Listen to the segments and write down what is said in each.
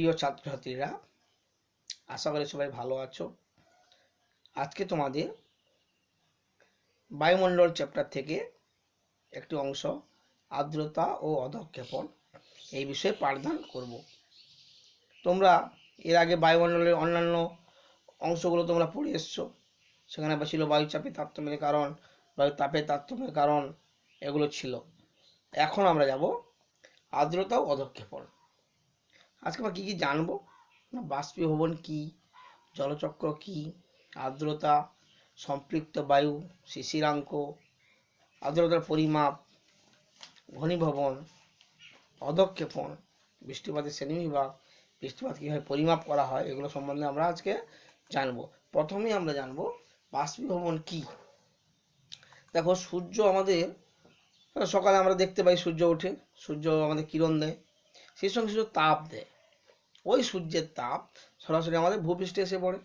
প্রিয় ছাত্রছাত্রীরা, আশা করি সবাই ভালো আছো। আজকে তোমাদের বায়ুমণ্ডল চ্যাপ্টার থেকে একটি অংশ আর্দ্রতা ও অধঃক্ষেপণ এই বিষয়ে পাঠদান করব। তোমরা এর আগে বায়ুমণ্ডলের অন্যান্য অংশগুলো তোমরা পড়ে এসছো। সেখানে ছিল বায়ুচাপের তারতম্যের কারণ, বায়ু তাপের তারতম্যের কারণ, এগুলো ছিল। এখন আমরা যাব আর্দ্রতা ও অধঃক্ষেপণ। আজকে আমরা কি কি জানবো? বাষ্পীভবন কি, জলচক্র কি, আর্দ্রতা, সম্পৃক্ত বায়ু, শিশিরাঙ্ক, আর্দ্রতার পরিমাপ, ঘনীভবন, অধঃক্ষেপণ, বৃষ্টিপাতের শ্রেণীবিভাগ, বৃষ্টিপাত কীভাবে পরিমাপ করা হয়, এগুলো সম্বন্ধে আমরা আজকে জানবো। প্রথমেই আমরা জানবো বাষ্পীভবন কি। দেখো, সূর্য আমাদের সকালে আমরা দেখতে পাই সূর্য ওঠে, সূর্য আমাদের কিরণ দেয়, সেই সঙ্গে সূর্য তাপ দেয়। ওই সূর্যের তাপ সরাসরি আমাদের ভূপৃষ্ঠে এসে পড়ে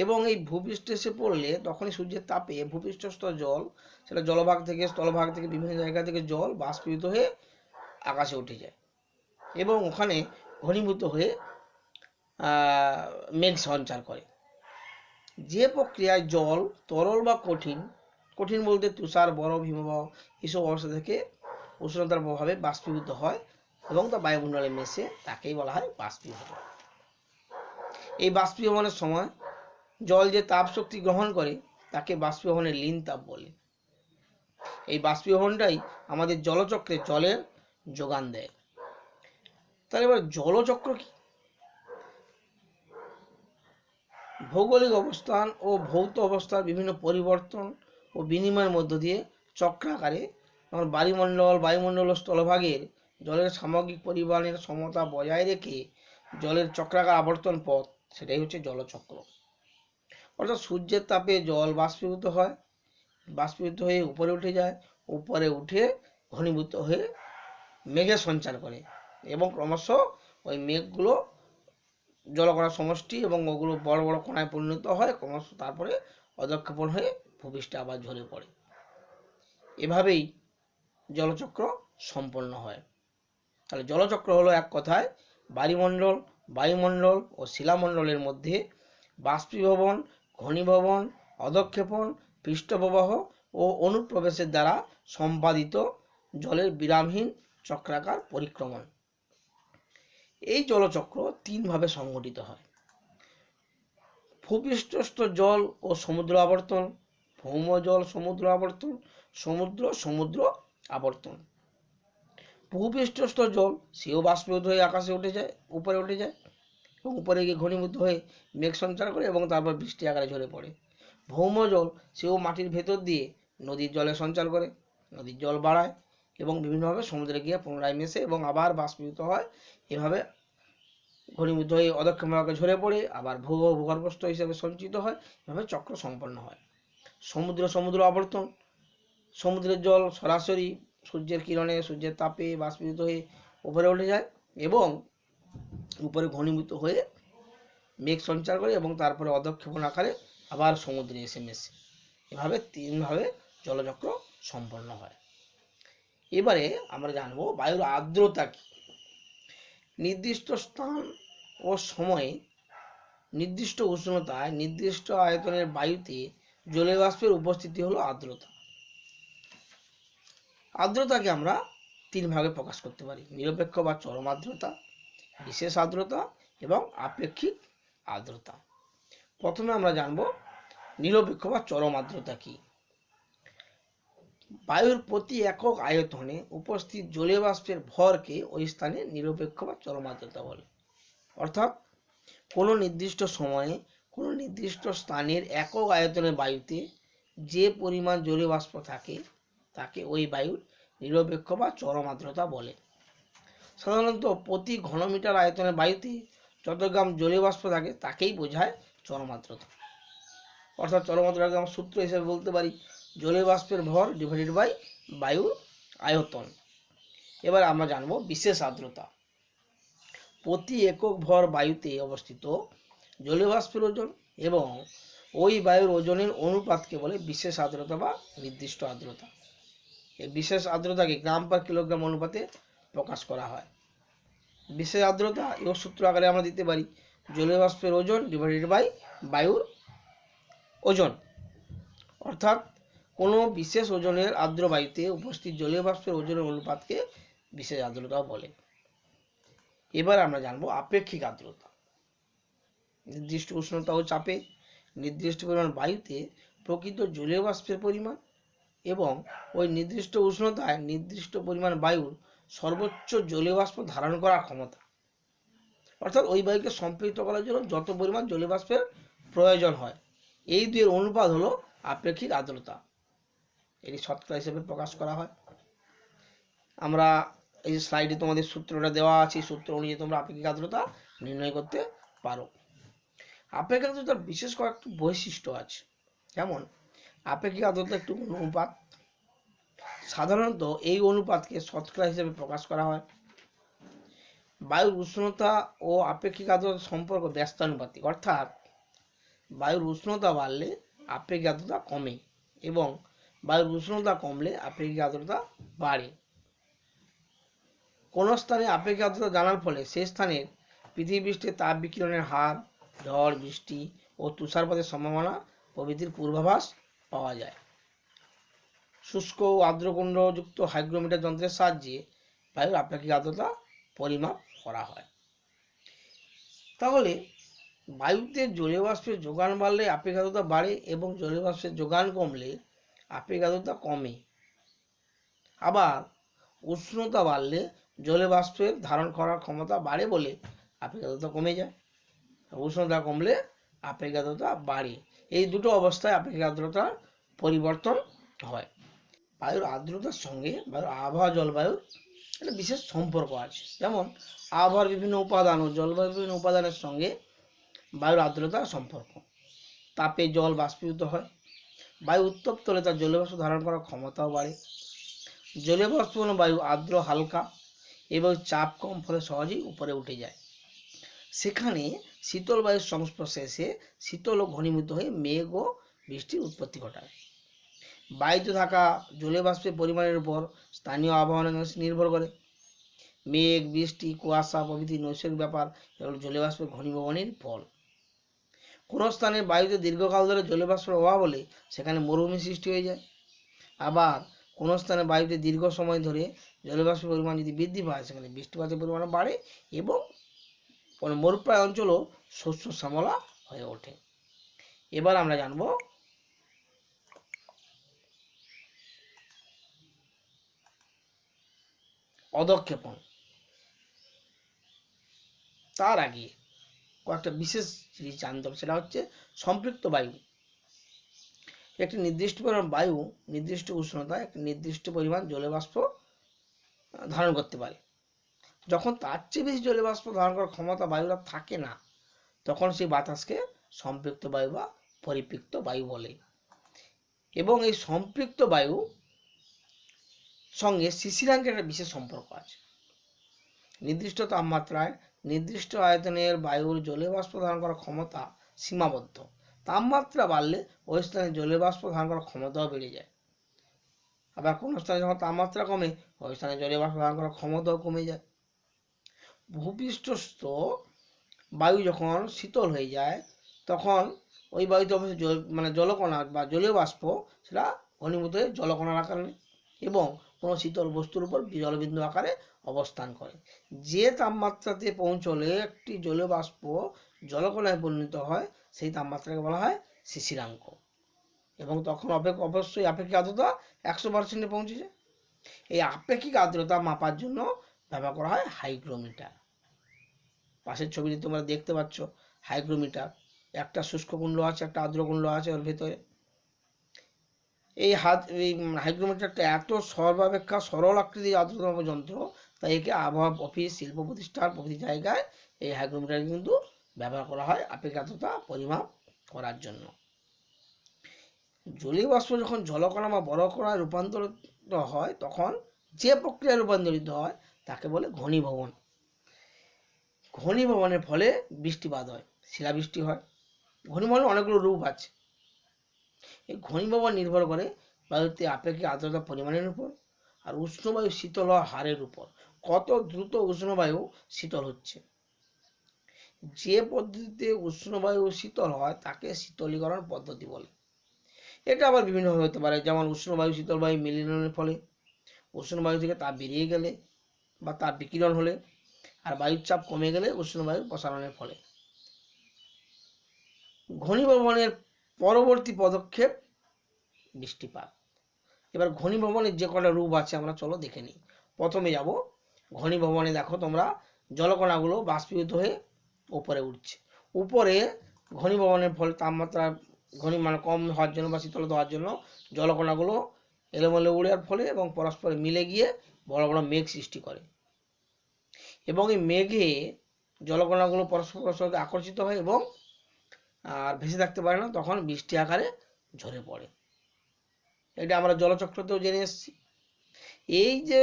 এবং এই ভূপৃষ্ঠে এসে পড়লে তখনই সূর্যের তাপে ভূপৃষ্ঠস্থ জল, সেটা জলভাগ থেকে স্থলভাগ থেকে বিভিন্ন জায়গা থেকে জল বাষ্পীভূত হয়ে আকাশে উঠে যায় এবং ওখানে ঘনীভূত হয়ে মেঘ সঞ্চার করে। যে প্রক্রিয়ায় জল তরল বা কঠিন, কঠিন বলতে তুষার, বরফ, হিমবাহ এসব অবস্থা থেকে উষ্ণতার প্রভাবে বাষ্পীভূত হয় এবং তা বায়ুমণ্ডলে মেশে, তাকেই বলা হয় বাষ্পীভবন। এই বাষ্পীভবনের সময় জল যে তাপ শক্তি গ্রহণ করে তাকে বাষ্পীভবনের লীন তাপ বলে। এই বাষ্পীভবনটাই আমাদের জলচক্রে জলের যোগান দেয়। তাহলে এবার জলচক্র কি? ভৌগোলিক অবস্থান ও ভৌত অবস্থার বিভিন্ন পরিবর্তন ও বিনিময়ের মধ্য দিয়ে চক্রাকারে বায়ুমণ্ডল ও স্থলভাগের জলের সামগ্রিক পরিমাণের সমতা বজায় রেখে জলের চক্রাকার আবর্তন পথ, সেটাই হচ্ছে জলচক্র। অর্থাৎ সূর্যের তাপে জল বাষ্পীভূত হয়, বাষ্পীভূত হয়ে উপরে উঠে যায়, উপরে উঠে ঘনীভূত হয়ে মেঘের সঞ্চার করে এবং ক্রমশ ওই মেঘগুলো জলকণার সমষ্টি এবং ওগুলো বড় বড় কণায় পরিণত হয়, ক্রমশ তারপরে অধঃক্ষেপণ হয়ে ভূপৃষ্ঠে আবার ঝরে পড়ে। এভাবেই জলচক্র সম্পন্ন হয়। তাহলে জলচক্র হলো এক কথায় বায়ুমণ্ডল ও শিলামণ্ডলের মধ্যে বাষ্পীভবন, ঘনীভবন, অধঃক্ষেপণ, পৃষ্ঠপ্রবাহ ও অনুপ্রবেশের দ্বারা সম্পাদিত জলের বিরামহীন চক্রাকার পরিক্রমণ। এই জলচক্র তিনভাবে সংঘটিত হয়: ভূপৃষ্ঠস্থ জল ও সমুদ্র আবর্তন, ভৌম জল সমুদ্র আবর্তন, সমুদ্র আবর্তন। ভূপৃষ্ঠস্থ জল সেও বাষ্পীভূত হয়ে আকাশে উঠে যায়, উপরে উঠে যায় এবং উপরে গিয়ে ঘনীভূত হয়ে মেঘ সঞ্চার করে এবং তারপর বৃষ্টি আকারে ঝরে পড়ে। ভৌম জল সেও মাটির ভেতর দিয়ে নদীর জলে সঞ্চার করে, নদীর জল বাড়ায় এবং বিভিন্নভাবে সমুদ্রে গিয়ে পুনরায় মেশে এবং আবার বাষ্পীভূত হয়। এভাবে ঘনীভূত হয়ে অধঃক্ষেপণে ঝরে পড়ে আবার ভূগর্ভস্থ হিসেবে সঞ্চিত হয়। এভাবে চক্র সম্পন্ন হয়। সমুদ্র আবর্তন, সমুদ্রের জল সরাসরি সূর্যের কিরণে, সূর্যের তাপে বাষ্পীভূত হয়ে উপরে উঠে যায় এবং উপরে ঘনীভূত হয়ে মেঘ সঞ্চার করে এবং তারপরে অধঃক্ষেপণ আকারে আবার সমুদ্রে এসে মেশে। এভাবে তিনভাবে জলচক্র সম্পন্ন হয়। এবারে আমরা জানবো বায়ুর আর্দ্রতা কি। নির্দিষ্ট স্থান ও সময়ে নির্দিষ্ট উষ্ণতায় নির্দিষ্ট আয়তনের বায়ুতে জলীয় বাষ্পের উপস্থিতি হলো আর্দ্রতা। আর্দ্রতাকে আমরা তিন ভাগে প্রকাশ করতে পারি: নিরপেক্ষ বা চরম আর্দ্রতা, বিশেষ আর্দ্রতা এবং আপেক্ষিক আর্দ্রতা। প্রথমে আমরা জানবো নিরপেক্ষ বা চরম আর্দ্রতা কি। বায়ুর প্রতি একক আয়তনে উপস্থিত জলীয় বাষ্পের ভরকে ওই স্থানে নিরপেক্ষ বা চরম আর্দ্রতা বলে। অর্থাৎ কোনো নির্দিষ্ট সময়ে কোনো নির্দিষ্ট স্থানের একক আয়তনের বায়ুতে যে পরিমাণ জলীয় বাষ্প থাকে তাকে ওই বায়ুর নিরপেক্ষ বা চরম আর্দ্রতা বলে। সাধারণত প্রতি ঘনমিটার আয়তনের বায়ুতে যত গ্রাম জলীয় বাষ্প থাকে তাকেই বোঝায় চরম আর্দ্রতা। অর্থাৎ চরম আর্দ্রতাকে আমরা সূত্র হিসেবে বলতে পারি জলীয় বাষ্পের ভর ডিভাইডেড বাই বায়ুর আয়তন। এবার আমরা জানবো বিশেষ আর্দ্রতা। প্রতি একক ভর বায়ুতে অবস্থিত জলীয় বাষ্পের ওজন এবং ওই বায়ুর ওজনের অনুপাতকে বলে বিশেষ আর্দ্রতা বা নির্দিষ্ট আর্দ্রতা। এই বিশেষ আর্দ্রতাকে গ্রাম পার কিলোগ্রাম অনুপাতে প্রকাশ করা হয়। বিশেষ আর্দ্রতা এবং সূত্র আকারে আমরা দিতে পারি জলীয় বাষ্পের ওজন ডিভাইডেড বাই বায়ুর ওজন। অর্থাৎ কোনো বিশেষ ওজনের আর্দ্র বায়ুতে উপস্থিত জলীয় বাষ্পের ওজনের অনুপাতকে বিশেষ আর্দ্রতা বলে। এবার আমরা জানবো আপেক্ষিক আর্দ্রতা। নির্দিষ্ট উষ্ণতা ও চাপে নির্দিষ্ট পরিমাণ বায়ুতে প্রকৃত জলীয় বাষ্পের পরিমাণ এবং ওই নির্দিষ্ট উষ্ণতায় নির্দিষ্ট পরিমাণ বায়ুর সর্বোচ্চ জলীয় বাষ্প ধারণ করার ক্ষমতা। অর্থাৎ ওই বায়ুকে সম্পৃক্ত করার জন্য যত পরিমাণ জলীয় বাষ্পের প্রয়োজন হয়, এই দুইয়ের অনুপাত হলো আপেক্ষিক আর্দ্রতা। এটি শতকরা হিসেবে প্রকাশ করা হয়। আমরা এই যে স্লাইডে তোমাদের সূত্রটা দেওয়া আছে, সূত্র অনুযায়ী তোমরা আপেক্ষিক আর্দ্রতা নির্ণয় করতে পারো। আপেক্ষিক আর্দ্রতার বিশেষ কয়েকটি বৈশিষ্ট্য আছে। যেমন আপেক্ষিক আর্দ্রতা একটি অনুপাত। সাধারণত এই অনুপাতকে শতকরা হিসেবে প্রকাশ করা হয়। বায়ুর উষ্ণতা ও আপেক্ষিক আর্দ্রতার সম্পর্ক ব্যস্তানুপাতিক, অর্থাৎ বায়ুর উষ্ণতা বাড়লে আপেক্ষিক আর্দ্রতা কমে এবং বায়ুর উষ্ণতা কমলে আপেক্ষিক আর্দ্রতা বাড়ে। কোন স্থানে আপেক্ষিক আর্দ্রতা জানার ফলে সেই স্থানের পৃথিবীপৃষ্ঠে তাপ বিকিরণের হার, ঝড়, বৃষ্টি ও তুষারপাতের সম্ভাবনা প্রভৃতির পূর্বাভাস পাওয়া যায়। শুষ্ক ও আর্দ্রকুণ্ডযুক্ত হাইগ্রোমিটার যন্ত্রের সাহায্যে বায়ুর আপেক্ষিক আর্দ্রতা পরিমাপ করা হয়। তাহলে বায়ুতে জলীয় বাষ্পের যোগান বাড়লে আপেক্ষিক আর্দ্রতা বাড়ে এবং জলীয় বাষ্পের যোগান কমলে আপেক্ষিক আর্দ্রতা কমে। আবার উষ্ণতা বাড়লে জলীয় বাষ্পের ধারণ করার ক্ষমতা বাড়ে বলে আপেক্ষিক আর্দ্রতা কমে যায়। উষ্ণতা কমলে আপেক্ষিক আর্দ্রতা বাড়ে। এই দুটো অবস্থায় আপেক্ষিক আর্দ্রতার পরিবর্তন হয়। বায়ুর আর্দ্রতার সঙ্গে বায়ুর আবহাওয়া জলবায়ুর একটা বিশেষ সম্পর্ক আছে। যেমন আবহাওয়ার বিভিন্ন উপাদান ও জলবায়ুর বিভিন্ন উপাদানের সঙ্গে বায়ুর আর্দ্রতার সম্পর্ক। তাপে জল বাষ্পীভূত হয়, বায়ু উত্তপ্ত হলে তার জলীয় বাষ্প ধারণ করার ক্ষমতাও বাড়ে। জলীয় বাষ্পীভূত বায়ু আর্দ্র, হালকা এবং চাপ কম, ফলে সহজেই উপরে উঠে যায়। সেখানে শীতল বায়ুর সংস্পর্শে এসে শীতল ও ঘনীভূত হয়ে মেঘ ও বৃষ্টির উৎপত্তি ঘটায়। বায়ুতে থাকা জলীয় বাষ্পের পরিমাণের উপর স্থানীয় আবহাওয়া নির্ভর করে। মেঘ, বৃষ্টি, কুয়াশা প্রভৃতি নৈসর্গিক ব্যাপার এগুলো জলীয় বাষ্পের ঘনীভবনের ফল। কোন স্থানে বায়ুতে দীর্ঘকাল ধরে জলীয় বাষ্পের অভাব হলে সেখানে মরুভূমি সৃষ্টি হয়ে যায়। আবার কোন স্থানে বায়ুতে দীর্ঘ সময় ধরে জলীয় বাষ্পের পরিমাণ যদি বৃদ্ধি পায় সেখানে বৃষ্টিপাতের পরিমাণ বাড়ে এবং মরুপ্রায় অঞ্চলও শস্য শ্যামলা হয়ে ওঠে। এবার আমরা জানব অধঃক্ষেপণ। তার আগে কয়েকটা বিশেষ জিনিস জানতে হবে, সেটা হচ্ছে সম্পৃক্ত বায়ু। একটি নির্দিষ্ট পরিমাণ বায়ু নির্দিষ্ট উষ্ণতায় একটি নির্দিষ্ট পরিমাণ জলীয় বাষ্প ধারণ করতে পারে। যখন তার চেয়ে বেশি জলীয় বাষ্প ধারণ করার ক্ষমতা বায়ুর আর থাকে না, তখন সেই বাতাসকে সম্পৃক্ত বায়ু বা পরিপৃক্ত বায়ু বলে। এবং এই সম্পৃক্ত বায়ু সঙ্গে শিশিরাঙ্কের একটা বিশেষ সম্পর্ক আছে। নির্দিষ্ট তাপমাত্রায় নির্দিষ্ট আয়তনের বায়ুর জলীয় বাষ্প ধারণ করার ক্ষমতা সীমাবদ্ধ। তাপমাত্রা বাড়লে ওই স্থানে জলীয় বাষ্প ধারণ করার ক্ষমতাও বেড়ে যায়। আবার কোন স্থানে যখন তাপমাত্রা কমে ওই স্থানে জলীয় বাষ্প ধারণ করার ক্ষমতাও কমে যায়। ভূপৃষ্ঠস্থ বায়ু যখন শীতল হয়ে যায় তখন ওই বায়ুতে অবশ্যই জলকণা বা জলীয় বাষ্প সেটা ঘনীভূত হয়ে জলকণার আকারে এবং কোনো শীতল বস্তুর উপর জলবিন্দু আকারে অবস্থান করে। যে তাপমাত্রাতে পৌঁছলে একটি জলীয় বাষ্প জলকণায় পরিণত হয় সেই তাপমাত্রাকে বলা হয় শিশিরাঙ্ক। এবং তখন অবশ্যই আপেক্ষিক আর্দ্রতা 100% পৌঁছে যায়। এই আপেক্ষিক আর্দ্রতা মাপার জন্য ব্যবহার করা হয় হাইগ্রোমিটার। পাশের ছবিতে তোমরা দেখতে পাচ্ছ হাইগ্রোমিটার। একটা শুষ্ক কুণ্ড আছে, একটা আর্দ্র কুণ্ড আছে ওর ভেতরে। এই হাইগ্রোমিটারটা এত সর্বাপেক্ষা সরল আকৃতির আর্দ্রতা যন্ত্র, তাই একে আবহাওয়া অফিস, শিল্প প্রতিষ্ঠান প্রভৃতি জায়গায় এই হাইগ্রোমিটার কিন্তু ব্যবহার করা হয় আপেক্ষিক আর্দ্রতা পরিমাপ করার জন্য। জলীয় বাষ্প যখন জলকণা বা বরফকণায় রূপান্তরিত হয় তখন যে প্রক্রিয়ায় রূপান্তরিত হয় তাকে বলে ঘনীভবন। ঘনীভবনের ফলে বৃষ্টিপাত হয়, শিলাবৃষ্টি হয়। ঘনীভবনের অনেকগুলো রূপ আছে। এই ঘনীভবন নির্ভর করে বায়ুতে আপেক্ষিক আর্দ্রতা পরিমাণের উপর আর উষ্ণ বায়ু শীতল হওয়ার হারের উপর। কত দ্রুত উষ্ণবায়ু শীতল হচ্ছে। যে পদ্ধতিতে উষ্ণবায়ু শীতল হয় তাকে শীতলীকরণ পদ্ধতি বলে। এটা আবার বিভিন্নভাবে হতে পারে, যেমন উষ্ণবায়ু শীতল বায়ু মিলনের ফলে, উষ্ণবায়ু থেকে তাপ বেরিয়ে গেলে বা তাপ বিকিরণ হলে, আর বায়ুর চাপ কমে গেলে উষ্ণবায়ু প্রসারণের ফলে। ঘনীভবনের পরবর্তী পদক্ষেপ বৃষ্টিপাত। এবার ঘনীভবনের যে কটা রূপ আছে আমরা চলো দেখে নিই। প্রথমে যাব ঘনীভবনে। দেখো তোমরা জলকণাগুলো বাষ্পীভূত হয়ে উপরে উঠছে। উপরে ঘনীভবনের ফলে তাপমাত্রা মানে কম হওয়ার জন্য বা শীতলতা হওয়ার জন্য জলকণাগুলো এলোমেলো উড়ার ফলে এবং পরস্পরে মিলে গিয়ে বড় বড় মেঘ সৃষ্টি করে, এবং এই মেঘে জলকণাগুলো পরস্পরকে আকর্ষিত হয় এবং আর ভেসে থাকতে পারে না, তখন বৃষ্টি আকারে ঝরে পড়ে। এটা আমরা জলচক্রতেও জেনে এসেছি। এই যে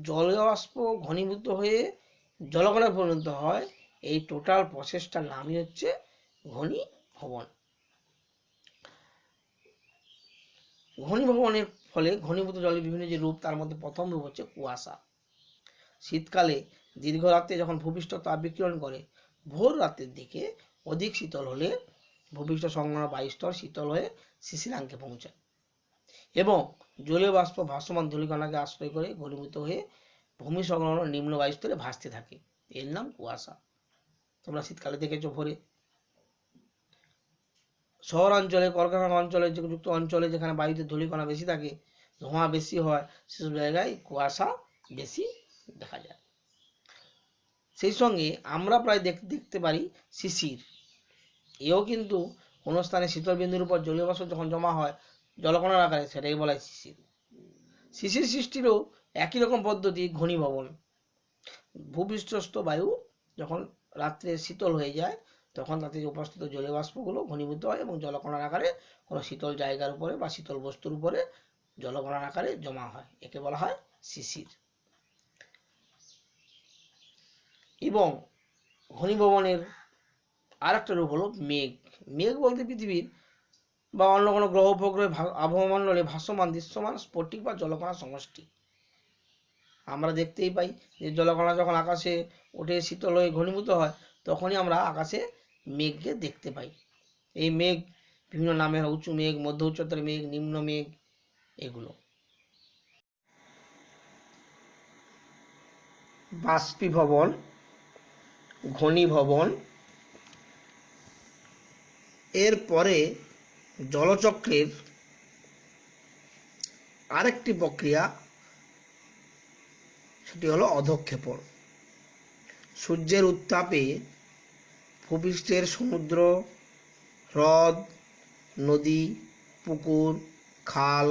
জলবাষ্প ঘনীভূত হয়ে জলকণায় পরিণত হয়, এই টোটাল প্রসেসটার নামই হচ্ছে ঘনীভবন। ঘনীভবনের ফলে ঘনীভূত জলের বিভিন্ন যে রূপ, তার মধ্যে প্রথম রূপ হচ্ছে কুয়াশা। শীতকালে দীর্ঘ রাতে যখন ভূপৃষ্ঠ তাপ বিকিরণ করে, ভোর রাতের দিকে অধিক শীতল হলে ভূপৃষ্ঠ সংলগ্ন বায়ুস্তর শীতল হয়ে শিশিরাঙ্কে পৌঁছায় এবং জলীয় বাষ্প ভাসমান ধূলিকণাকে আশ্রয় করে ঘনীভূত হয়ে ভূমি সংলগ্ন নিম্ন বায়ুস্তরে ভাসতে থাকে। এর নাম কুয়াশা। তোমরা শীতকালে দেখেছো ভোরে। শহরাঞ্চলে, কলকারখানা অঞ্চলে, যুক্ত অঞ্চলে যেখানে বায়ুতে ধূলিকণা বেশি থাকে, ধোঁয়া বেশি হয়, সেসব জায়গায় কুয়াশা বেশি দেখা যায়। সেই সঙ্গে আমরা প্রায় দেখতে পারি শিশির। এও কিন্তু কোনো স্থানে শীতল বিন্দুর উপর জলীয় বাষ্প যখন জমা হয় জলকণার আকারে, সেটাই বলা হয় শিশির। শিশির সৃষ্টিরও একই রকম পদ্ধতি ঘনীভবন। ভূপৃষ্ঠস্থ বায়ু যখন রাত্রে শীতল হয়ে যায়, তখন তাতে উপস্থিত জলীয় বাষ্পগুলো ঘনীভূত হয় এবং জলকণার আকারে কোনো শীতল জায়গার উপরে বা শীতল বস্তুর উপরে জলকণার আকারে জমা হয়। একে বলা হয় শিশির। এবং ঘনীভবনের আর একটা রূপ হলো মেঘ। মেঘ বলতে পৃথিবীর বা অন্য কোনো গ্রহ উপগ্রহের আবহমণ্ডলে ভাসমান দৃশ্যমান স্ফটিক বা জলকণার সমষ্টি। আমরা দেখতেই পাই যে জলকণা যখন আকাশে উঠে শীতল হয়ে ঘনীভূত হয়, তখনই আমরা আকাশে মেঘকে দেখতে পাই। এই মেঘ বিভিন্ন নামে হয়, উঁচু মেঘ, মধ্য উচ্চতার মেঘ, নিম্ন মেঘ, এগুলো। বাষ্পীভবন, ঘনীভবন, এরপরে জলচক্রের আরেকটি প্রক্রিয়া, সেটি হলো অধঃক্ষেপণ। সূর্যের উত্তাপে ভূপৃষ্ঠের সমুদ্র, হ্রদ, নদী, পুকুর, খাল,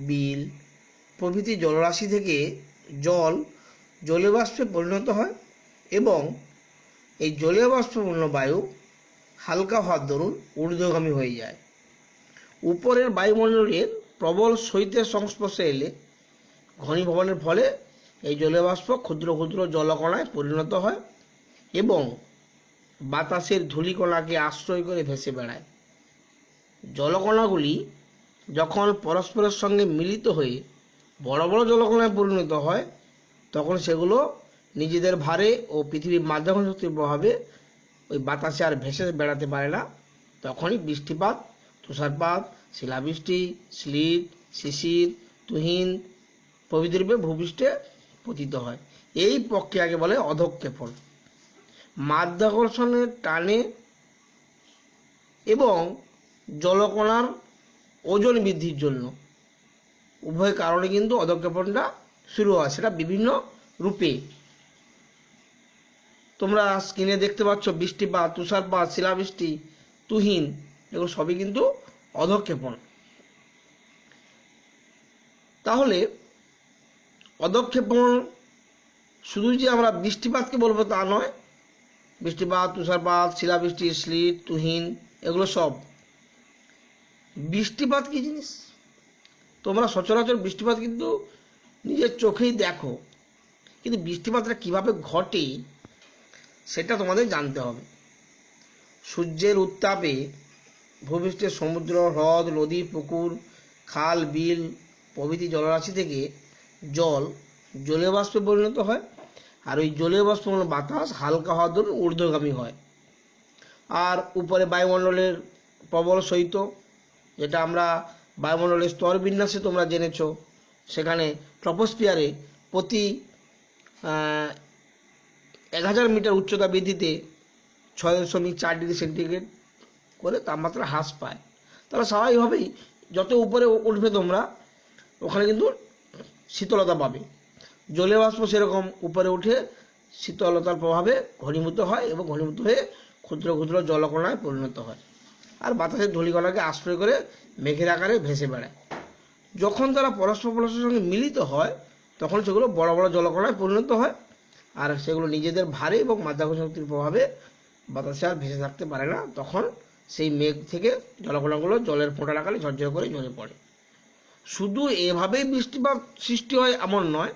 বিল প্রভৃতি জলরাশি থেকে জল জলীয় বাষ্পে পরিণত হয় এবং এই জলীয় বাষ্পপূর্ণ বায়ু হালকা হওয়ার দরুন ঊর্ধ্বগামী হয়ে যায়। উপরের বায়ুমণ্ডলের প্রবল শৈত্যের সংস্পর্শে এলে ঘনীভবনের ফলে এই জলীয় বাষ্প ক্ষুদ্র ক্ষুদ্র জলকণায় পরিণত হয় এবং বাতাসের ধূলিকণাকে আশ্রয় করে ভেসে বেড়ায়। জলকণাগুলি যখন পরস্পরের সঙ্গে মিলিত হয়ে বড় বড় জলকণায় পরিণত হয়, তখন সেগুলো নিজেদের ভারে ও পৃথিবীর মাধ্যাকর্ষণ শক্তির প্রভাবে ওই বাতাসে আর ভেসে বেড়াতে পারে না। তখনই বৃষ্টিপাত, তুষারপাত, শিলাবৃষ্টি, স্লিট, শিশির, তুহিন প্রভৃতি রূপে ভূপৃষ্ঠে পতিত হয়। এই প্রক্রিয়াকে বলে অধঃক্ষেপণ। মাধ্যাকর্ষণের টানে এবং জলকণার ওজন বৃদ্ধির জন্য উভয় কারণে কিন্তু অধঃক্ষেপণটা শুরু হয়, সেটা বিভিন্ন রূপে। তোমরা স্ক্রিনে দেখতে পাচ্ছ বৃষ্টিপাত, তুষারপাত, শিলাবৃষ্টি, তুহিন, এগুলো সবই কিন্তু অধঃক্ষেপণ। তাহলে অধঃক্ষেপণ শুধু যে আমরা বৃষ্টিপাতকে বলবো তা নয়। বৃষ্টিপাত, তুষারপাত, শিলাবৃষ্টি, স্লিট, তুহিন, এগুলো সব। বৃষ্টিপাত কি জিনিস? তোমরা সচরাচর বৃষ্টিপাত কিন্তু নিজের চোখেই দেখো, কিন্তু বৃষ্টিপাতটা কিভাবে ঘটে সেটা তোমাদের জানতে হবে। সূর্যের উত্তাপে ভূপৃষ্ঠের সমুদ্র, হ্রদ, নদী, পুকুর, খাল, বিল প্রভৃতি জলরাশি থেকে জল জলীয় বাষ্পে পরিণত হয়, আর ওই জলীয় বাষ্প বাতাস হালকা হওয়ার দরুন ঊর্ধ্বগামী হয়। আর উপরে বায়ুমণ্ডলের প্রবল শৈত্য, যেটা আমরা বায়ুমণ্ডলের স্তর বিন্যাসে তোমরা জেনেছ, সেখানে ট্রপোস্ফিয়ারে প্রতি 1000 মিটার উচ্চতা বৃদ্ধিতে 6.4 ডিগ্রি সেন্টিগ্রেড করে তাপমাত্রা হ্রাস পায়। তাহলে স্বাভাবিকভাবেই যত উপরে উঠবে তোমরা, ওখানে কিন্তু শীতলতা পাবে। জলীয় বাষ্প সেরকম উপরে উঠে শীতলতার প্রভাবে ঘনীভূত হয় এবং ঘনীভূত হয়ে ক্ষুদ্র ক্ষুদ্র জলকণায় পরিণত হয়, আর বাতাসের ধূলিকণাকে আশ্রয় করে মেঘের আকারে ভেসে বেড়ায়। যখন তারা পরস্পরের সঙ্গে মিলিত হয়, তখন সেগুলো বড় বড় জলকণায় পরিণত হয়, আর সেগুলো নিজেদের ভারী এবং মাধ্যাকর্ষণ শক্তির প্রভাবে বাতাসে আর ভেসে থাকতে পারে না। তখন সেই মেঘ থেকে জলকণাগুলো জলের ফোঁটার আকারে ঝরঝর করে ঝরে পড়ে। শুধু এভাবেই বৃষ্টিপাত সৃষ্টি হয় এমন নয়,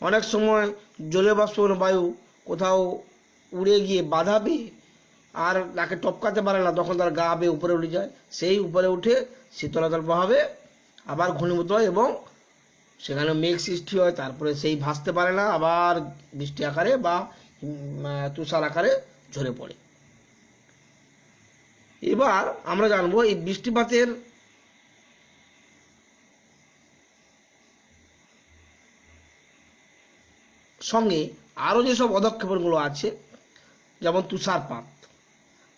অনেক সময় জলীয় বাষ্প বায়ু কোথাও উড়ে গিয়ে বাধা পেয়ে আর তাকে টপকাতে পারে না, তখন তার গা বেয়ে উপরে উঠে যায়। সেই উপরে উঠে শীতলতার প্রভাবে আবার ঘনীভূত হয় এবং সেখানে মেঘ সৃষ্টি হয়। তারপরে সেই ভাসতে পারে না, আবার বৃষ্টি আকারে বা তুষার আকারে ঝরে পড়ে। এবার আমরা জানবো এই বৃষ্টিপাতের সঙ্গে আরও যেসব পদক্ষেপগুলো আছে, যেমন তুষারপাত।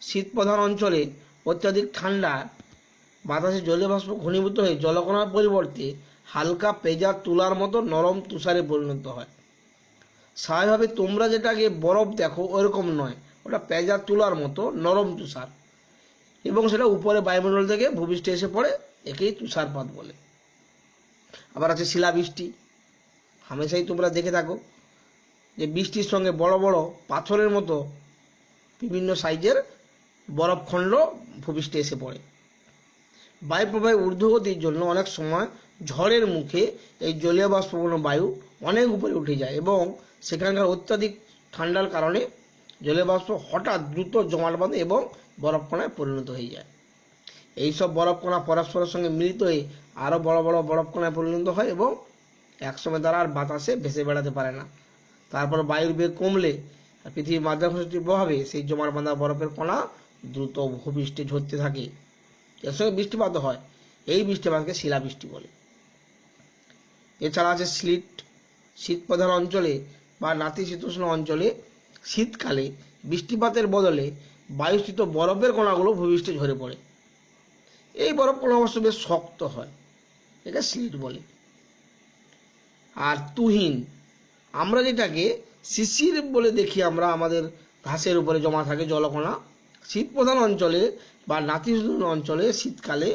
শীত প্রধান অঞ্চলে অত্যাধিক ঠান্ডা বাতাসে জলীয় বাষ্প ঘনীভূত হয়ে জলকণার পরিবর্তে হালকা পেঁজা তুলার মতো নরম তুষারে পরিণত হয়। স্বাভাবিকভাবে তোমরা যেটাকে বরফ দেখো ওরকম নয়, ওটা পেঁজা তুলার মতো নরম তুষার, এবং সেটা উপরে বায়ুমণ্ডল থেকে ভূপৃষ্ঠে এসে পড়ে, একেই তুষারপাত বলে। আবার আছে শিলাবৃষ্টি। হামেশাই তোমরা দেখে থাকো যে বৃষ্টির সঙ্গে বড় বড় পাথরের মতো বিভিন্ন সাইজের বরফখণ্ড ভূপৃষ্ঠে এসে পড়ে। বায়ুপ্রবাহের ঊর্ধ্বগতির জন্য অনেক সময় ঝড়ের মুখে এই জলীয় বাষ্পপূর্ণ বায়ু অনেক উপরে উঠে যায় এবং সেখানকার অত্যাধিক ঠান্ডার কারণে জলীয় বাষ্প হঠাৎ দ্রুত জমাট বাঁধে এবং বরফকণায় পরিণত হয়ে যায়। এইসব বরফকণা পরস্পরের সঙ্গে মিলিত হয়ে আরও বড় বড় বরফকণায় পরিণত হয় এবং একসময় তারা আর বাতাসে ভেসে বেড়াতে পারে না। তারপর বায়ুর বেগ কমলে পৃথিবীর মাধ্যাকর্ষণ শক্তির প্রভাবে সেই জমাট বাঁধা বরফের কণা দ্রুত ভূপৃষ্ঠে ঝরতে থাকে। এর সঙ্গে বৃষ্টিপাত হয়। এই বৃষ্টিপাতকে শিলাবৃষ্টি বলে। এছাড়া আছে স্লিট। শীত প্রধান অঞ্চলে বা নাতিশীতোষ্ণ অঞ্চলে শীতকালে বৃষ্টিপাতের বদলে বায়ুস্থিত বরফের কণাগুলো ভূপৃষ্ঠে ঝরে পড়ে। এই বরফ কণা অবশ্য বেশ শক্ত হয়, এটা স্লিট বলে। আর তুহিন, আমরা যেটাকে শিশির বলে দেখি, আমরা আমাদের ঘাসের উপরে জমা থাকে জলকণা। শীত প্রধান অঞ্চলে বা নাতিশীতোষ্ণ অঞ্চলে শীতকালে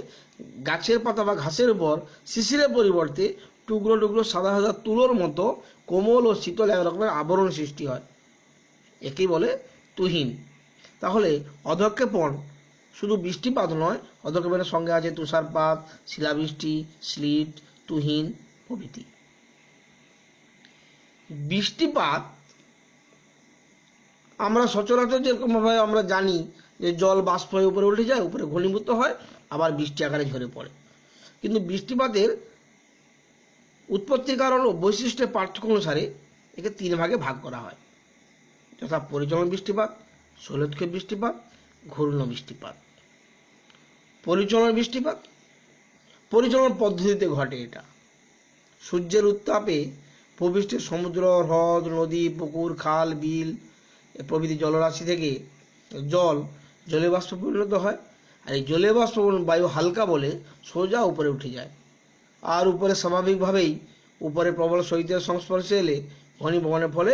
গাছের পাতা বা ঘাসের উপর শিশিরের পরিবর্তে টুকরো টুকরো সাদা সাদা তুলোর মতো কোমল ও শীতল এক রকমের আবরণ সৃষ্টি হয়, একেই বলে তুহিন। তাহলে অধঃক্ষেপণ শুধু বৃষ্টিপাত নয়, অধঃক্ষেপণের সঙ্গে আছে তুষারপাত, শিলাবৃষ্টি, স্লিট, তুহিন প্রভৃতি। বৃষ্টিপাত আমরা সচরাচর যেরকমভাবে আমরা জানি যে জল বাষ্প হয়ে উপরে উঠে যায়, উপরে ঘনীভূত হয়, আবার বৃষ্টি আকারে ঝরে পড়ে। কিন্তু বৃষ্টিপাতের উৎপত্তির কারণ ও বৈশিষ্ট্যের পার্থক্য অনুসারে একে 3 ভাগে ভাগ করা হয়, যথা পরিচলন বৃষ্টিপাত, শৈলক্ষেপ বৃষ্টিপাত, ঘূর্ণ বৃষ্টিপাত। পরিচলন বৃষ্টিপাত পরিচলন পদ্ধতিতে ঘটে। এটা সূর্যের উত্তাপে ভূপৃষ্ঠের সমুদ্র, হ্রদ, নদী, পুকুর, খাল, বিল প্রভৃতি জলরাশি থেকে জল জলীয় বাষ্পে পরিণত হয়, আর এই জলীয় বাষ্প বায়ু হালকা বলে সোজা উপরে উঠে যায়। আর উপরে স্বাভাবিকভাবেই উপরে প্রবল শৈত্যের সংস্পর্শে এলে ঘনীভবনের ফলে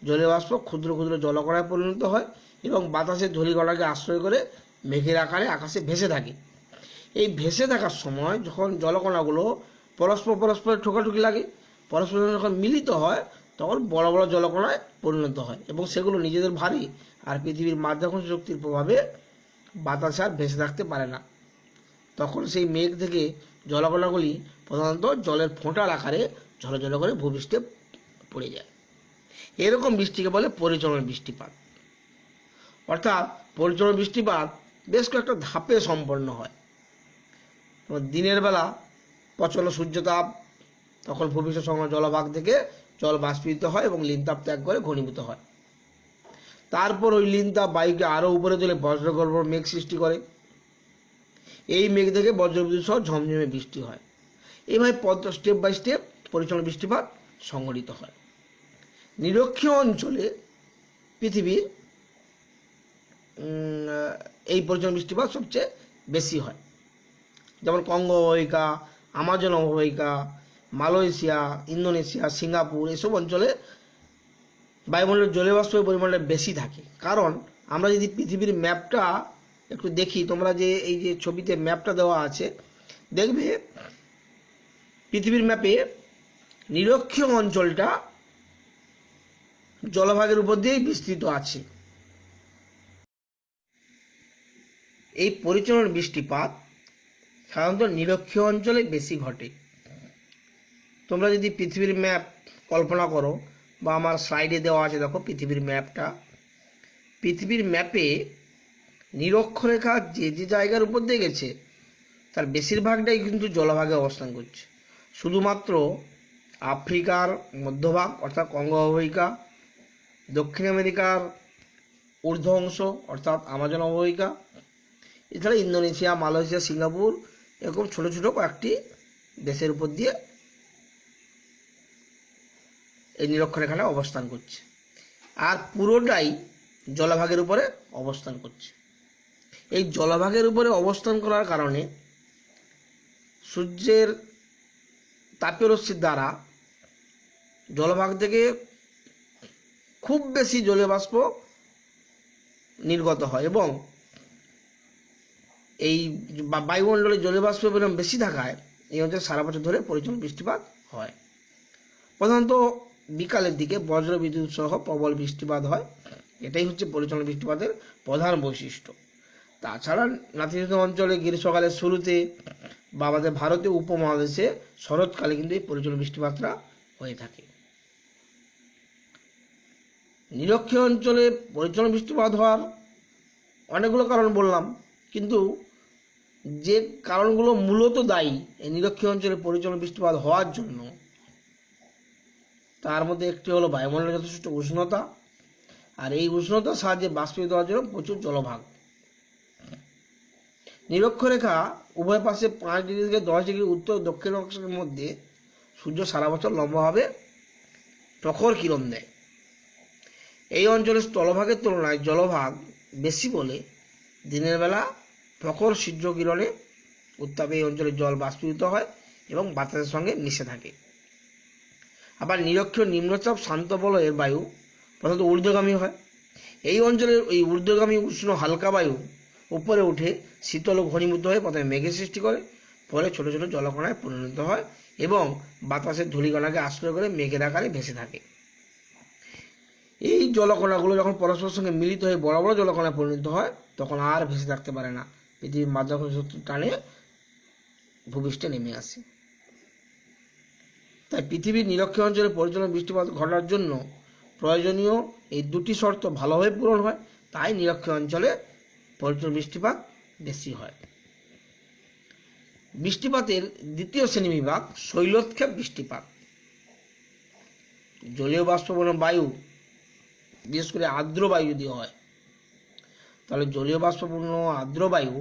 জলীয় বাষ্প ক্ষুদ্র ক্ষুদ্র জলকণায় পরিণত হয় এবং বাতাসের ধূলিকণাকে আশ্রয় করে মেঘের আকারে আকাশে ভেসে থাকে। এই ভেসে থাকার সময় যখন জলকণাগুলো পরস্পরের ঠোকাঠুকি লাগে, পরস্পর যখন মিলিত হয়, তখন বড় বড় জলকণায় পরিণত হয় এবং সেগুলো নিজেদের ভারী আর পৃথিবীর মাধ্যাকর্ষণ শক্তির প্রভাবে বাতাসে আর ভেসে থাকতে পারে না। তখন সেই মেঘ থেকে জলকণাগুলি প্রধানত জলের ফোঁটার আকারে ঝলঝল করে ভূপৃষ্ঠে পড়ে যায়। এরকম বৃষ্টিকে বলে পরিচলন বৃষ্টিপাত। অর্থাৎ পরিচলন বৃষ্টিপাত বেশ কয়েকটা ধাপে সম্পন্ন হয়। দিনের বেলা প্রচণ্ড সূর্যতাপ, তখন ভূপৃষ্ঠ সংলগ্ন জলভাগ থেকে জল বাষ্পীভূত হয় এবং লিনতাপ ত্যাগ করে ঘনীভূত হয়। তারপর ওই লিনতাপ বায়ুকে আরো উপরে তুলে বজ্রগর্ভ মেঘ সৃষ্টি করে। এই মেঘ থেকে বজ্রবিদ্যুৎ সহ ঝমঝমে বৃষ্টি হয়। এইভাবে স্টেপ বাই স্টেপ পরিচালন বৃষ্টিপাত সংঘটিত হয়। নিরক্ষীয় অঞ্চলে পৃথিবীর এই পরিচালন বৃষ্টিপাত সবচেয়ে বেশি হয়। যেমন কঙ্গো অববাহিকা, আমাজন অববাহিকা, মালয়েশিয়া, ইন্দোনেশিয়া, সিঙ্গাপুর এসব অঞ্চলে বায়ুমণ্ডলের জলীয় বাষ্পের পরিমাণটা বেশি থাকে। কারণ আমরা যদি পৃথিবীর ম্যাপটা একটু দেখি, তোমরা যে এই যে ছবিতে ম্যাপটা দেওয়া আছে, দেখবে পৃথিবীর ম্যাপে নিরক্ষীয় অঞ্চলটা জলভাগের উপর দিয়েই বিস্তৃত আছে। এই পরিচালন বৃষ্টিপাত সাধারণত নিরক্ষীয় অঞ্চলে বেশি ঘটে। তোমরা যদি পৃথিবীর ম্যাপ কল্পনা করো, বা আমার স্লাইডে দেওয়া আছে দেখো পৃথিবীর ম্যাপটা, পৃথিবীর ম্যাপে নিরক্ষরেখা যে যে জায়গার উপর দিয়ে গেছে তার বেশিরভাগটাই কিন্তু জলভাগে অবস্থান করছে। শুধুমাত্র আফ্রিকার মধ্যভাগ অর্থাৎ কঙ্গো অববাহিকা, দক্ষিণ আমেরিকার ঊর্ধ্ব অংশ অর্থাৎ আমাজন অববাহিকা, এছাড়া ইন্দোনেশিয়া, মালয়েশিয়া, সিঙ্গাপুর এরকম ছোট ছোট কয়েকটি দেশের উপর দিয়ে এই নিরক্ষরেখাটা অবস্থান করছে। আর পুরোটাই জলভাগের উপরে অবস্থান করছে। এই জলভাগের উপরে অবস্থান করার কারণে সূর্যের তাপীয় রশ্মির দ্বারা জলভাগ থেকে খুব বেশি জলীয় বাষ্প নির্গত হয় এবং এই বায়ুমণ্ডলে জলীয় বাষ্পের পরিমাণ বেশি থাকায় এই অঞ্চলে সারা বছর ধরে পরিচালন বৃষ্টিপাত হয়। প্রধানত বিকালের দিকে বজ্র বিদ্যুৎ সহ প্রবল বৃষ্টিপাত হয়। এটাই হচ্ছে পরিচালন বৃষ্টিপাতের প্রধান বৈশিষ্ট্য। তাছাড়া নাতিশীতোষ্ণ অঞ্চলে গ্রীষ্মকালের শুরুতে বা আমাদের ভারতীয় উপমহাদেশে শরৎকালে কিন্তু এই পরিচালন বৃষ্টিপাতটা হয়ে থাকে। নিরক্ষীয় অঞ্চলে পরিচালন বৃষ্টিপাত হওয়ার অনেকগুলো কারণ বললাম, কিন্তু যে কারণগুলো মূলত দায়ী এই নিরক্ষীয় অঞ্চলে পরিচালন বৃষ্টিপাত হওয়ার জন্য, তার মধ্যে একটি হলো বায়ুমণ্ডলের যথেষ্ট উষ্ণতা, আর এই উষ্ণতার সাহায্যে বাষ্পীভূত হওয়ার জন্য প্রচুর জলভাগ। নিরক্ষরেখা উভয় পাশে 5 ডিগ্রি থেকে 10 ডিগ্রি উত্তর দক্ষিণ অক্ষের মধ্যে সূর্য সারা বছর লম্বাভাবে প্রখর কিরণ দেয়। এই অঞ্চলের স্থলভাগের তুলনায় জলভাগ বেশি বলে দিনের বেলা প্রখর সূর্য কিরণে উত্তাপে এই অঞ্চলে জল বাষ্পীভূত হয় এবং বাতাসের সঙ্গে মিশে থাকে। আবার নিরক্ষীয় নিম্নচাপ শান্ত বলয়ের বায়ু প্রধানত ঊর্ধ্বগামী হয়। এই অঞ্চলের এই ঊর্ধ্বগামী উষ্ণ হালকা বায়ু উপরে উঠে শীতল ও ঘনীভূত হয়ে প্রথমে মেঘের সৃষ্টি করে, পরে ছোট ছোট জলকণায় পরিণত হয় এবং বাতাসের ধূলিকণাকে আশ্রয় করে মেঘের আকারে ভেসে থাকে। এই জলকণাগুলো যখন পরস্পরের সঙ্গে মিলিত হয়ে বড় বড় জলকণায় পরিণত হয় তখন আর ভেসে থাকতে পারে না, পৃথিবীর মাধ্যাকর্ষণ শক্তির টানে ভূপৃষ্ঠে নেমে আসে। তাই পৃথিবীর নিরক্ষীয় অঞ্চলে পরিচালন বৃষ্টিপাত ঘটার জন্য প্রয়োজনীয় এই দুটি শর্ত ভালোভাবে পূরণ হয়, তাই নিরক্ষীয় অঞ্চলে পরিচালন বৃষ্টিপাত বেশি হয়। বৃষ্টিপাতের দ্বিতীয় শ্রেণীবিভাগ শৈলোৎক্ষেপ বৃষ্টিপাত। জলীয় বাষ্পবহন বায়ু, বিশেষ করে আর্দ্র বায়ু যদি হয়, তাহলে জলীয় বাষ্পপূর্ণ আর্দ্র বায়ু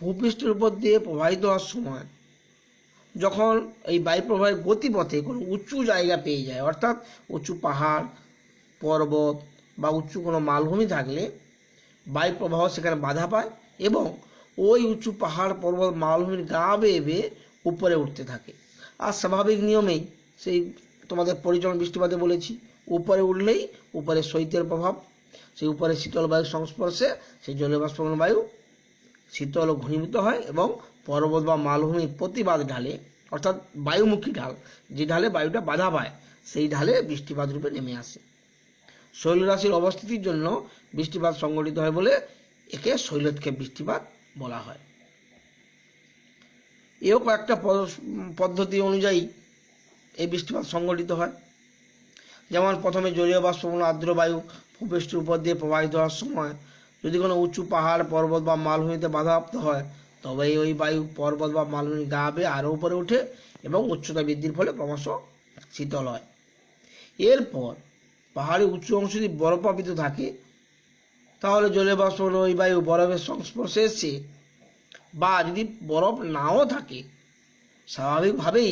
ভূপৃষ্ঠের উপর দিয়ে প্রবাহিত হওয়ার সময় যখন এই বায়ু প্রবাহের গতিপথে কোনো উঁচু জায়গা পেয়ে যায়, অর্থাৎ উঁচু পাহাড়, পর্বত বা উঁচু কোনো মালভূমি থাকলে বায়ু প্রবাহ সেখানে বাধা পায় এবং ওই উঁচু পাহাড়, পর্বত, মালভূমির গা বেয়ে বেয়ে উপরে উঠতে থাকে। আর স্বাভাবিক নিয়মেই সেই তোমাদের পরিচালন বৃষ্টিপাতে বলেছি, উপরে উঠলেই উপরে শৈত্যের প্রভাব, সেই উপরে শীতল বায়ুর সংস্পর্শে সেই জলীয় বাষ্পবহন বায়ু শীতল ও ঘনীভূত হয় এবং পর্বত বা মালভূমির প্রতিবাদ ঢালে, অর্থাৎ বায়ুমুখী ঢাল, যে ঢালে বায়ুটা বাধা পায় সেই ঢালে বৃষ্টিপাত রূপে নেমে আসে। শৈলরাশির অবস্থিতির জন্য বৃষ্টিপাত সংঘটিত হয় বলে একে শৈলোৎক্ষেপ বৃষ্টিপাত বলা হয়। এও কয়েকটা পদ্ধতি অনুযায়ী এই বৃষ্টিপাত সংঘটিত হয়। যেমন প্রথমে জলীয় বাষ্পবহন আর্দ্র বায়ু ভূপৃষ্ঠের উপর দিয়ে প্রবাহিত হওয়ার সময় যদি কোনো উঁচু পাহাড়, পর্বত বা মালভূমিতে বাধাপ্রাপ্ত হয় তবে ওই বায়ু পর্বত বা মালভূমির গা বেয়ে আরও উপরে ওঠে এবং উচ্চতা বৃদ্ধির ফলে ক্রমশ শীতল হয়। এরপর পাহাড়ের উঁচু অংশ যদি বরফাবৃত থাকে তাহলে জলীয় বাষ্পীভবন ওই বায়ু বরফের সংস্পর্শে এসে, বা যদি বরফ নাও থাকে স্বাভাবিকভাবেই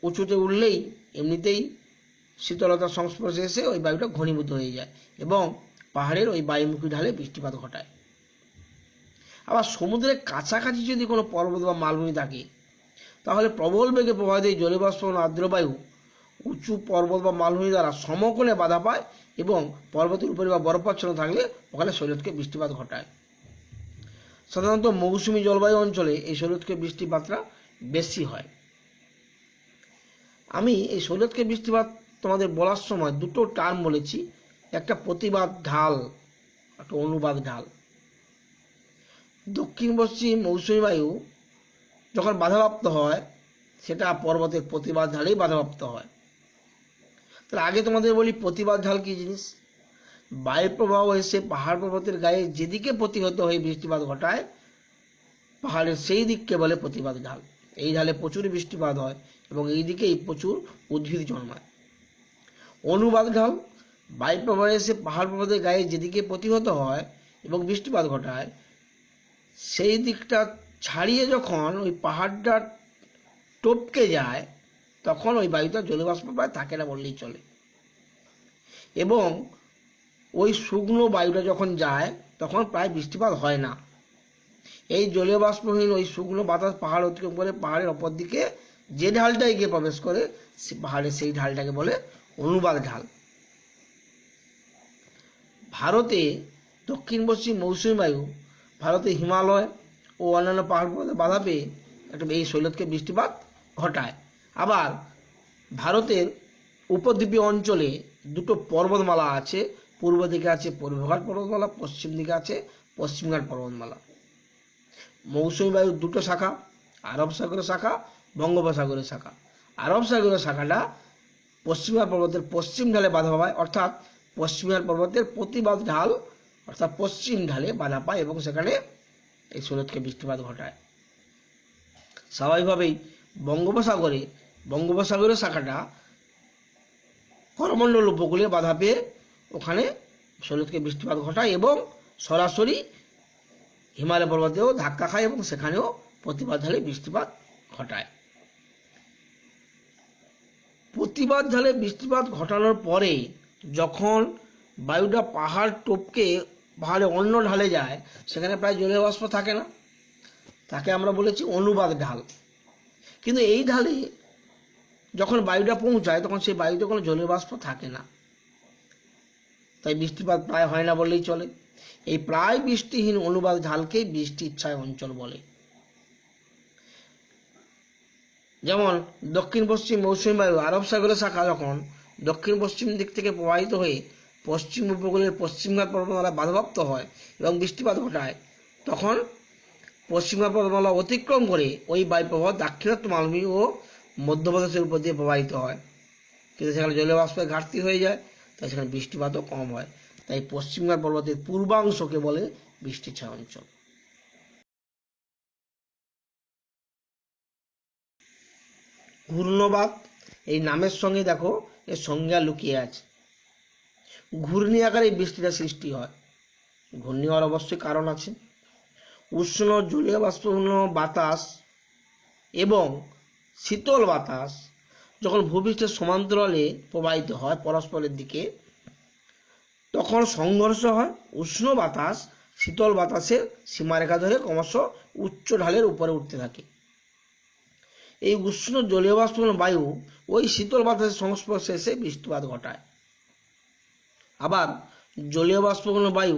উঁচুতে উঠলেই এমনিতেই শীতলতার সংস্পর্শে এসে ওই বায়ুটা ঘনীভূত হয়ে যায় এবং পাহাড়ের ওই বায়ুমুখী ঢালে বৃষ্টিপাত ঘটায়। আবার সমুদ্রের কাছাকাছি যদি কোনো পর্বত বা মালভূমি থাকে তাহলে প্রবল বেগে প্রবাহিত এই জলীয় বাষ্পীভবন আর্দ্র বায়ু উঁচু পর্বত বা মালভূমি দ্বারা সমকোণে বাধা পায় এবং পর্বতের উপরে বা বরফাচ্ছন্ন থাকলে ওখানে শৈলতকে বৃষ্টিপাত ঘটায়। সাধারণত মৌসুমী জলবায়ু অঞ্চলে এই শৈলতকে বৃষ্টিপাতটা বেশি হয়। আমি এই শৈলতকে বৃষ্টিপাত তোমাদের বলার সময় দুটো টার্ম বলেছি, একটা প্রতিবাদ ঢাল, একটা অনুবাদ ঢাল। দক্ষিণ পশ্চিম মৌসুমী বায়ু যখন বাধাপ্রাপ্ত হয় সেটা পর্বতের প্রতিবাদ ঢালেই বাধাপ্রাপ্ত হয়। তাহলে আগে তোমাদের বলি প্রতিবাদ ঢাল কি জিনিস। বায়ু প্রবাহ এসে পাহাড় পর্বতের গায়ে যেদিকে প্রতিহত হয়ে বৃষ্টিপাত ঘটায় পাহাড়ের সেই দিককে বলে প্রতিবাদ ঢাল। এই ঢালে প্রচুর বৃষ্টিপাত হয় এবং এই দিকেই প্রচুর উদ্ভিদ জন্মায়। অনুবাদ ঢাল বায়ু প্রবাহ এসে পাহাড় পর্বতের গায়ে যেদিকে প্রতিহত হয় এবং বৃষ্টিপাত ঘটায় সেই দিকটা ছাড়িয়ে যখন ওই পাহাড়টা টপকে যায় তখন ওই বায়ুটা জলীয় বাষ্প প্রায় থাকে না বললেই চলে। এবং ওই শুকনো বায়ুটা যখন যায় তখন প্রায় বৃষ্টিপাত হয় না। এই জলীয় বাষ্পহীন ওই শুকনো বাতাস পাহাড় অতিক্রম করে পাহাড়ের অপর দিকে যে ঢালটাই গিয়ে প্রবেশ করে পাহাড়ের সেই ঢালটাকে বলে অনুবাদ ঢাল। ভারতে দক্ষিণ পশ্চিম মৌসুমী বায়ু ভারতে হিমালয় ও অন্যান্য পাহাড় পর্বতে বাধা পেয়ে এই শৈলতকে বৃষ্টিপাত ঘটায়। আবার ভারতের উপদ্বীপীয় অঞ্চলে দুটো পর্বতমালা আছে, পূর্ব দিকে আছে পূর্বঘাট পর্বতমালা, পশ্চিম দিকে আছে পশ্চিমঘাট পর্বতমালা। মৌসুমী বায়ুর দুটো শাখা, আরব সাগরের শাখা, বঙ্গোপসাগরের শাখা। আরব সাগরের শাখাটা পশ্চিমঘাট পর্বতের পশ্চিম ঢালে বাধা পায়, অর্থাৎ পশ্চিমঘাট পর্বতের প্রতিবাদ ঢাল অর্থাৎ পশ্চিম ঢালে বাধা পায় এবং সেখানে এই শৈলতকে বৃষ্টিপাত ঘটায়। স্বাভাবিকভাবেই বঙ্গোপসাগরের শাখাটা করমণ্ডল উপকূলে বাধা পেয়ে ওখানে শৈলতকে বৃষ্টিপাত ঘটায় এবং সরাসরি হিমালয় পর্বতেও ধাক্কা খায় এবং সেখানেও প্রতিবাদ ঢালে বৃষ্টিপাত ঘটায়। প্রতিবাদ ঢালে বৃষ্টিপাত ঘটানোর পরে যখন বায়ুটা পাহাড় টপকে পাহাড়ে অন্য ঢালে যায় সেখানে প্রায় জলীয় বাষ্প থাকে না, তাকে আমরা বলেছি অনুবাদ ঢাল। কিন্তু এই ঢালে যখন বায়ুটা পৌঁছায় তখন সেই বায়ুতে কোনো জলীয় বাষ্প থাকে না, তাই বৃষ্টিপাত প্রায় হয় না বললেই চলে। এই প্রায় বৃষ্টিহীন অনুবাদ ঢালকে বৃষ্টির ছায়া অঞ্চল বলে। যেমন দক্ষিণ পশ্চিম মৌসুমী বায়ু আরব সাগরের শাখা যখন দক্ষিণ পশ্চিম দিক থেকে প্রবাহিত হয়ে পশ্চিম উপকূলের পশ্চিমঘাট পর্বতমালা বাধাপ্রাপ্ত হয় এবং বৃষ্টিপাত ঘটায় তখন পশ্চিমঘাট পর্বতমালা অতিক্রম করে ওই বায়ুপ্রবাহ দাক্ষিণাত্য মালভূমি ও মধ্যপ্রদেশের উপর দিয়ে প্রবাহিত হয়, কিন্তু সেখানে জলীয় বাষ্পের ঘাটতি হয়ে যায়, তাই সেখানে বৃষ্টিপাতও কম হয়। তাই পশ্চিমঘাট পর্বতের পূর্বাংশকে বলে বৃষ্টির ছায়া অঞ্চল। ঘূর্ণবাত এই নামের সঙ্গে দেখো এর সংজ্ঞা লুকিয়ে আছে। ঘূর্ণি আকারে বৃষ্টিটা সৃষ্টি হয়। ঘূর্ণি হওয়ার অবশ্যই কারণ আছে। উষ্ণ জলীয় বাষ্পপূর্ণ বাতাস এবং শীতল বাতাস যখন ভূপৃষ্ঠের সমান্তরালে প্রবাহিত হয় পরস্পরের দিকে তখন সংঘর্ষ হয়। উষ্ণ বাতাস শীতল বাতাসের সীমারেখা ধরে ক্রমশ উচ্চ ঢালের উপরে উঠতে থাকে। এই উষ্ণ জলীয় বাষ্পপূর্ণ বায়ু ওই শীতল বাতাসের সংস্পর্শে এসে বৃষ্টিপাত ঘটায়। আবার জলীয় বাষ্পপূর্ণ বায়ু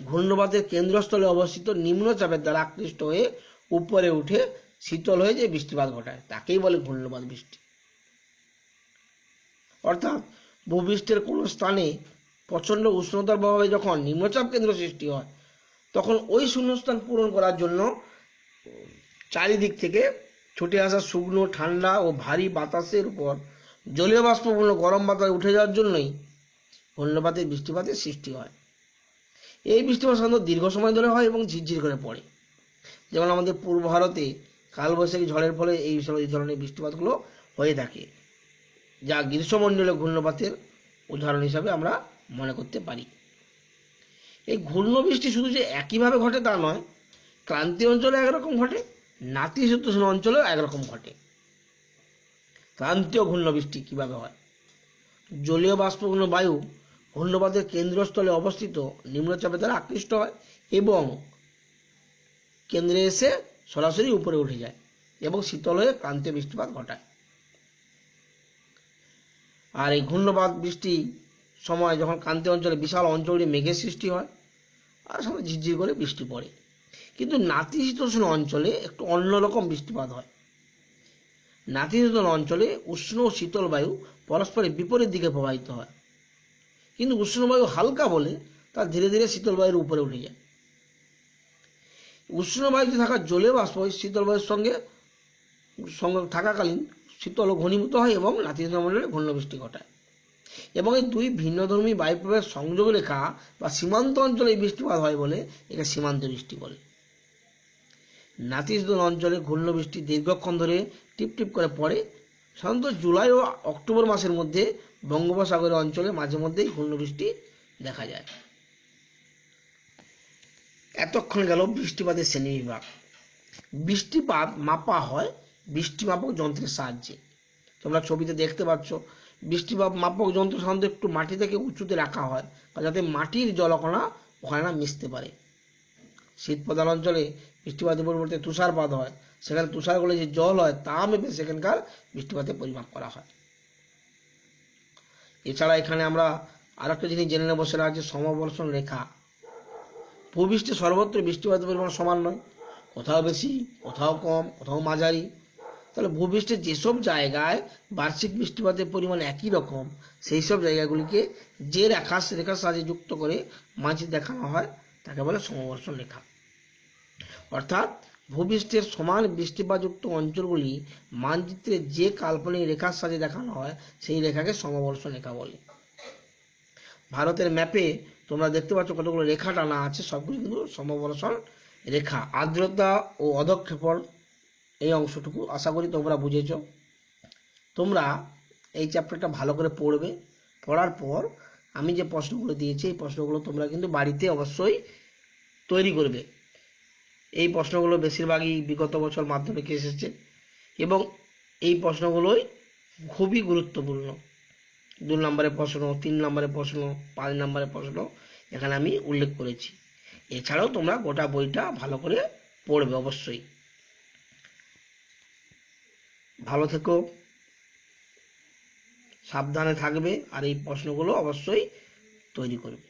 ঘূর্ণবাতের কেন্দ্রস্থলে অবস্থিত নিম্নচাপের দ্বারা আকৃষ্ট হয়ে উপরে উঠে শীতল হয়ে যে বৃষ্টিপাত ঘটায় তাকেই বলে ঘূর্ণবাত বৃষ্টি। অর্থাৎ ভূপৃষ্ঠের কোনো স্থানে প্রচণ্ড উষ্ণতার প্রভাবে যখন নিম্নচাপ কেন্দ্র সৃষ্টি হয় তখন ওই শূন্যস্থান পূরণ করার জন্য চারিদিক থেকে ছুটে আসা শুকনো ঠান্ডা ও ভারী বাতাসের উপর জলীয় বাষ্পপূর্ণ গরম বাতাস উঠে যাওয়ার জন্যই ঘূর্ণবাতের বৃষ্টিপাতের সৃষ্টি হয়। এই বৃষ্টিপাত সাধারণত দীর্ঘ সময় ধরে হয় এবং ঝিরঝির করে পড়ে। যেমন আমাদের পূর্ব ভারতে কালবৈশাখী ঝড়ের ফলে এই ধরনের বৃষ্টিপাতগুলো হয়ে থাকে। যা গ্রীষ্মমণ্ডলীয় ঘূর্ণপাতের উদাহরণ হিসাবে আমরা মনে করতে পারি। এই ঘূর্ণবৃষ্টি শুধু যে একইভাবে ঘটে তা নয়, ক্রান্তীয় অঞ্চলে একরকম ঘটে, নাতিশীতোষ্ণ অঞ্চলেও একরকম ঘটে। ক্রান্তীয় ঘূর্ণবৃষ্টি কিভাবে হয়? জলীয় বাষ্পঘন বায়ু ঘূর্ণপাতের কেন্দ্রস্থলে অবস্থিত নিম্নচাপের দ্বারা আকৃষ্ট হয় এবং কেন্দ্রে এসে সরাসরি উপরে উঠে যায় এবং শীতল হয়ে ক্রান্তীয় বৃষ্টিপাত ঘটায়। আর এই ঘূর্ণপাত বৃষ্টি সময় যখন ক্রান্তীয় অঞ্চলে বিশাল অঞ্চলে মেঘের সৃষ্টি হয় আর সময় ঝিরঝির করে বৃষ্টি পড়ে। কিন্তু নাতিশীতোষ্ণ অঞ্চলে একটু অন্যরকম বৃষ্টিপাত হয়। নাতিশীতোষ্ণ অঞ্চলে উষ্ণ ও শীতল বায়ু পরস্পরের বিপরীত দিকে প্রবাহিত হয়, কিন্তু উষ্ণ বায়ু হালকা বলে তা ধীরে ধীরে শীতল বায়ুর উপরে উঠে যায়। উষ্ণ বায়ুতে থাকা জলীয় বাষ্প শীতল বায়ুর সঙ্গে থাকাকালীন শীতল ঘনীভূত হয় এবং নাতিশীতোষ্ণ মণ্ডলে ঘূর্ণবৃষ্টি ঘটায়। এবং এই দুই ভিন্নধর্মী বায়ুপ্রবাহের সংযোগ রেখা বা সীমান্ত অঞ্চলে বৃষ্টিপাত হয় বলে একে সীমান্ত বৃষ্টি বলে। নাতিশীতোষ্ণ অঞ্চলে ঘূর্ণবৃষ্টি দীর্ঘক্ষণ ধরে টিপটিপ করে পড়ে। সাধারণত জুলাই ও অক্টোবর মাসের মধ্যে বঙ্গোপসাগরের অঞ্চলে মাঝে মধ্যেই ঘূর্ণবৃষ্টি দেখা যায়। এতক্ষণ গেল বৃষ্টিপাতের শ্রেণীবিভাগ। বৃষ্টিপাত মাপা হয় বৃষ্টিমাপক যন্ত্রের সাহায্যে। তোমরা ছবিতে দেখতে পাচ্ছ বৃষ্টিপাত মাপক যন্ত্র সাধারণত একটু মাটি থেকে উঁচুতে রাখা হয় যাতে মাটির জলকণা ওখানে না মিশতে পারে। শীত প্রধান অঞ্চলে বৃষ্টিপাতের পরিবর্তে তুষারপাত হয়, সেখানে তুষার গলে যে জল হয় তা মেপে সেখানকার বৃষ্টিপাতের পরিমাপ করা হয়। এছাড়া এখানে আমরা আরেকটা জিনিস জেনে নেব, সেটা হচ্ছে সমবর্ষণ রেখা। ভূপৃষ্ঠে সর্বত্র বৃষ্টিপাতের পরিমাণ সমান নয়, কোথাও বেশি, কোথাও কম, কোথাও মাঝারি। তাহলে ভূপৃষ্ঠের যেসব জায়গায় বার্ষিক বৃষ্টিপাতের পরিমাণ একই রকম, সেই সব জায়গাগুলিকে যে রেখার সাহায্যে যুক্ত করে মানচিত্রে দেখানো হয় তাকে বলে সমবর্ষণ রেখা। অর্থাৎ ভূপৃষ্ঠের সমান বৃষ্টিপাতযুক্ত অঞ্চলগুলি মানচিত্রে যে কাল্পনিক রেখার সাহায্যে দেখানো হয় সেই রেখাকে সমবর্ষণ রেখা বলে। ভারতের ম্যাপে তোমরা দেখতে পাচ্ছ কতগুলো রেখা টানা আছে, সবগুলো কিন্তু সমবর্ষণ রেখা। আর্দ্রতা ও অধঃক্ষেপণ এই অংশটুকু আশা করি তোমরা বুঝেছ। তোমরা এই চ্যাপ্টারটা ভালো করে পড়বে, পড়ার পর আমি যে প্রশ্নগুলো দিয়েছি এই প্রশ্নগুলো তোমরা কিন্তু বাড়িতে অবশ্যই তৈরি করবে। এই প্রশ্নগুলো বেশিরভাগই বিগত বছর মাধ্যমিকে এসেছে এবং এই প্রশ্নগুলোই খুবই গুরুত্বপূর্ণ। 2 নম্বরের প্রশ্ন, 3 নম্বরের প্রশ্ন, 5 নম্বরের প্রশ্ন এখানে আমি উল্লেখ করেছি। এছাড়াও তোমরা গোটা বইটা ভালো করে পড়বে অবশ্যই। ভালো থেকো, সাবধানে থাকবে আর এই প্রশ্নগুলো অবশ্যই তৈরি করবে।